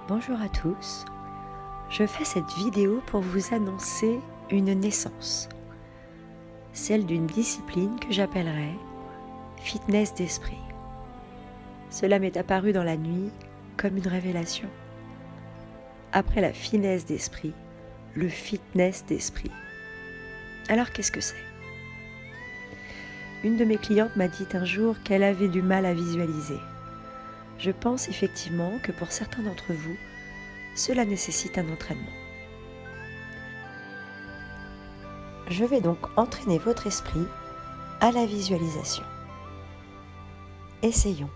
Bonjour à tous, je fais cette vidéo pour vous annoncer une naissance, celle d'une discipline que j'appellerai fitness d'esprit. Cela m'est apparu dans la nuit comme une révélation. Après la finesse d'esprit, le fitness d'esprit. Alors qu'est-ce que c'est ? Une de mes clientes m'a dit un jour qu'elle avait du mal à visualiser. Je pense effectivement que pour certains d'entre vous, cela nécessite un entraînement. Je vais donc entraîner votre esprit à la visualisation. Essayons.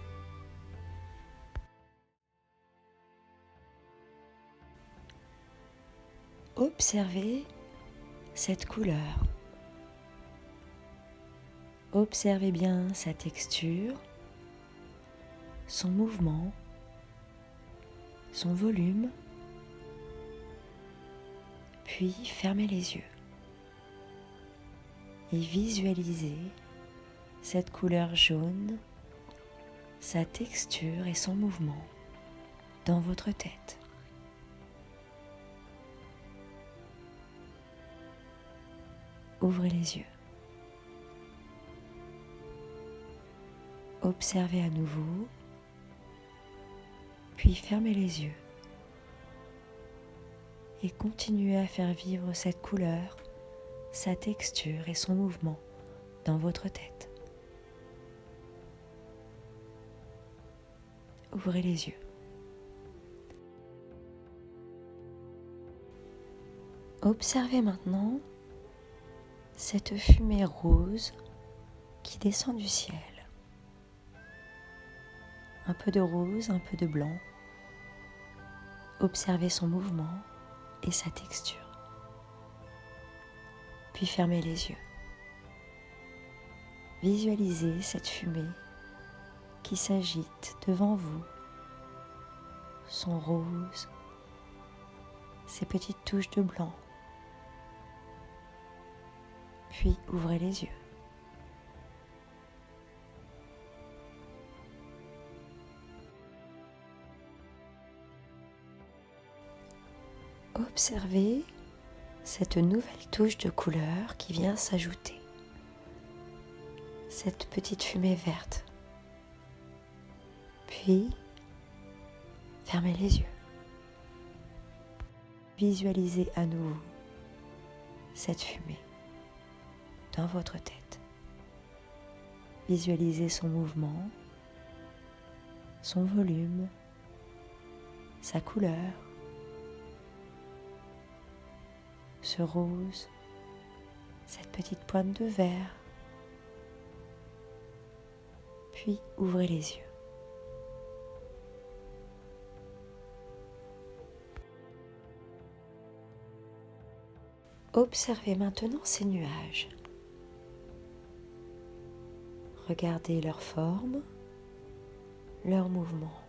Observez cette couleur. Observez bien sa texture, son mouvement, son volume, puis fermez les yeux et visualisez cette couleur jaune, sa texture et son mouvement dans votre tête. Ouvrez les yeux. Observez à nouveau, puis fermez les yeux et continuez à faire vivre cette couleur, sa texture et son mouvement dans votre tête. Ouvrez les yeux. Observez maintenant cette fumée rose qui descend du ciel. Un peu de rose, un peu de blanc. Observez son mouvement et sa texture. Puis fermez les yeux. Visualisez cette fumée qui s'agite devant vous, son rose, ses petites touches de blanc. Puis ouvrez les yeux. Observez cette nouvelle touche de couleur qui vient s'ajouter. Cette petite fumée verte. Puis, fermez les yeux. Visualisez à nouveau cette fumée dans votre tête. Visualisez son mouvement, son volume, sa couleur, ce rose, cette petite pointe de vert. Puis ouvrez les yeux. Observez maintenant ces nuages. Regardez leur forme, leur mouvement.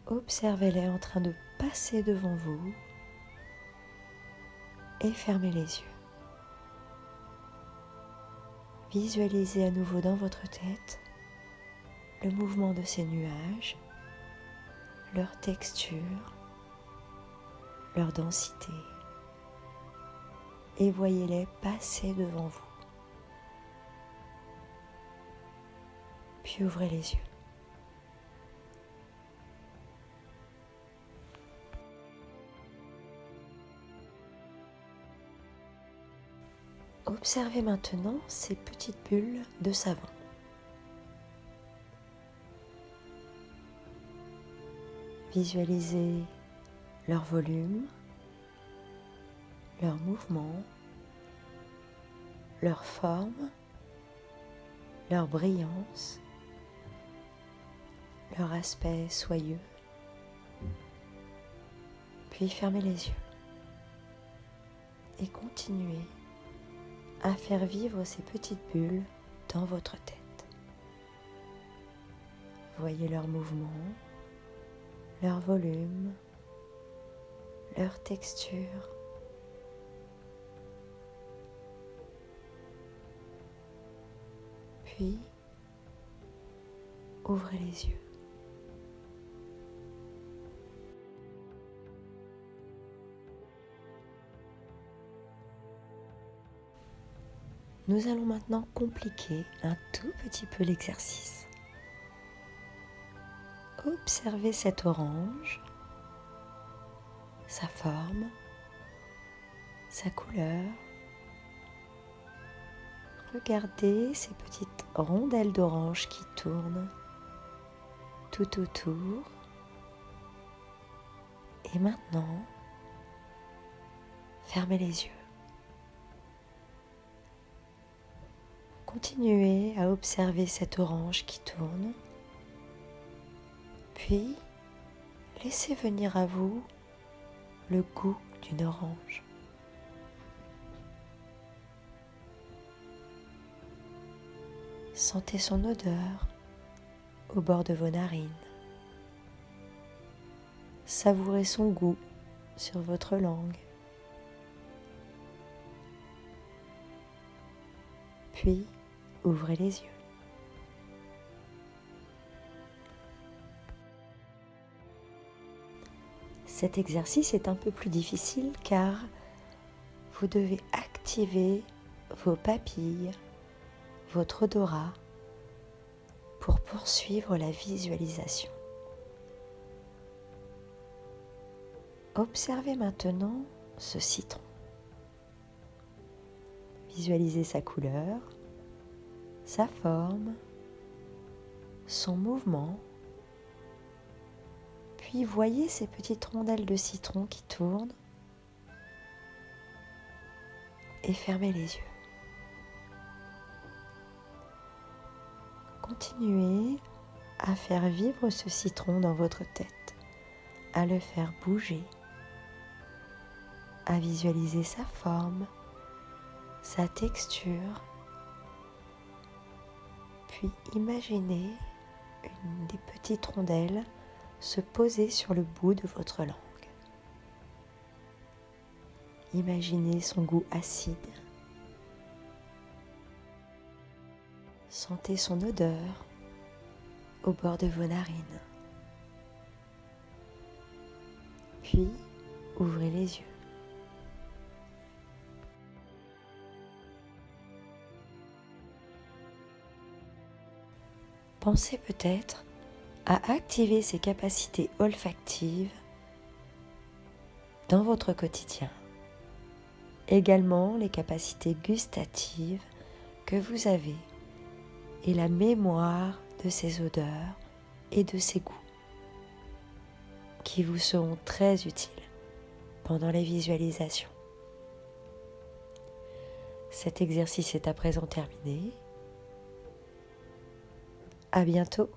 Observez-les en train de passer devant vous et fermez les yeux. Visualisez à nouveau dans votre tête le mouvement de ces nuages, leur texture, leur densité, et voyez-les passer devant vous. Puis ouvrez les yeux. Observez maintenant ces petites bulles de savon. Visualisez leur volume, leur mouvement, leur forme, leur brillance, leur aspect soyeux. Puis fermez les yeux et continuez à faire vivre ces petites bulles dans votre tête. Voyez leur mouvement, leur volume, leur texture. Puis, ouvrez les yeux. Nous allons maintenant compliquer un tout petit peu l'exercice. Observez cet orange, sa forme, sa couleur. Regardez ces petites rondelles d'orange qui tournent tout autour. Et maintenant, fermez les yeux. Continuez à observer cette orange qui tourne, puis laissez venir à vous le goût d'une orange. Sentez son odeur au bord de vos narines. Savourez son goût sur votre langue. Puis, ouvrez les yeux. Cet exercice est un peu plus difficile car vous devez activer vos papilles, votre odorat pour poursuivre la visualisation. Observez maintenant ce citron. Visualisez sa couleur, sa forme, son mouvement. Puis voyez ces petites rondelles de citron qui tournent et fermez les yeux. Continuez à faire vivre ce citron dans votre tête, à le faire bouger, à visualiser sa forme, sa texture. Puis imaginez une des petites rondelles se poser sur le bout de votre langue. Imaginez son goût acide. Sentez son odeur au bord de vos narines. Puis, ouvrez les yeux. Pensez peut-être à activer ces capacités olfactives dans votre quotidien. Également les capacités gustatives que vous avez et la mémoire de ces odeurs et de ces goûts qui vous seront très utiles pendant les visualisations. Cet exercice est à présent terminé. À bientôt.